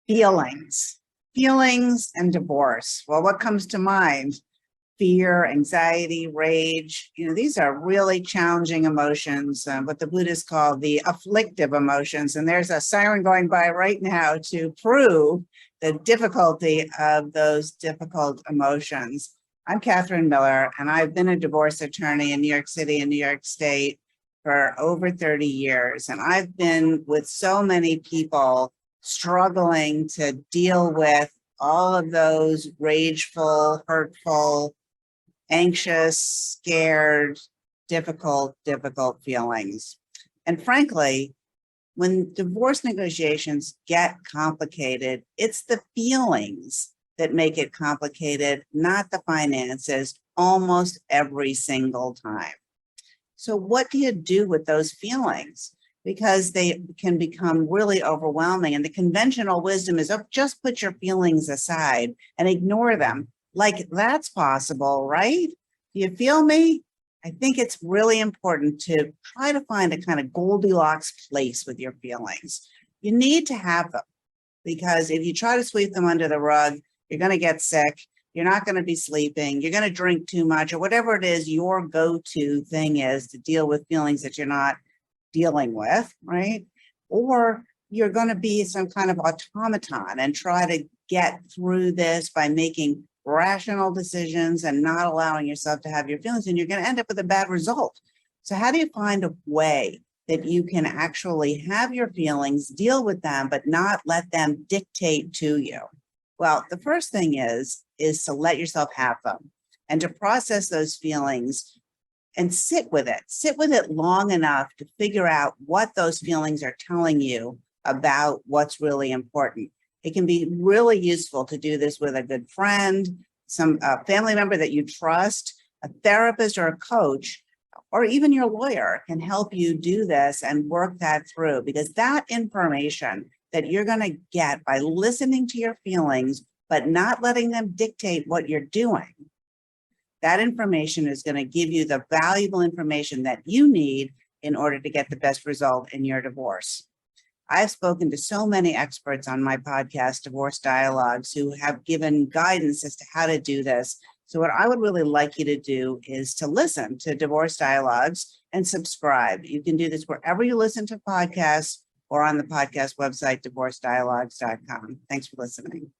Feelings and divorce. Well, what comes to mind? Fear, anxiety, rage. These are really challenging emotions, what the Buddhists call the afflictive emotions. And there's a siren going by right now to prove the difficulty of those difficult emotions. I'm Catherine Miller, and I've been a divorce attorney in New York City and New York State for over 30 years. And I've been with so many people struggling to deal with all of those rageful, hurtful, anxious, scared, difficult feelings. And frankly, when divorce negotiations get complicated, it's the feelings that make it complicated, not the finances, almost every single time. So what do you do with those feelings? Because they can become really overwhelming. And the conventional wisdom is, just put your feelings aside and ignore them. Like, that's possible, right? Do you feel me? I think it's really important to try to find a kind of Goldilocks place with your feelings. You need to have them, because if you try to sweep them under the rug, you're going to get sick. You're not going to be sleeping. You're going to drink too much, or whatever it is your go-to thing is to deal with feelings that you're not dealing with, right? Or you're going to be some kind of automaton and try to get through this by making rational decisions and not allowing yourself to have your feelings, and you're going to end up with a bad result. So how do you find a way that you can actually have your feelings, deal with them, but not let them dictate to you? Well, the first thing is to let yourself have them and to process those feelings and sit with it long enough to figure out what those feelings are telling you about what's really important. It can be really useful to do this with a good friend, some family member that you trust, a therapist or a coach, or even your lawyer can help you do this and work that through, because that information that you're going to get by listening to your feelings, but not letting them dictate what you're doing, that information is going to give you the valuable information that you need in order to get the best result in your divorce. I've spoken to so many experts on my podcast, Divorce Dialogues, who have given guidance as to how to do this. So what I would really like you to do is to listen to Divorce Dialogues and subscribe. You can do this wherever you listen to podcasts or on the podcast website, divorcedialogues.com. Thanks for listening.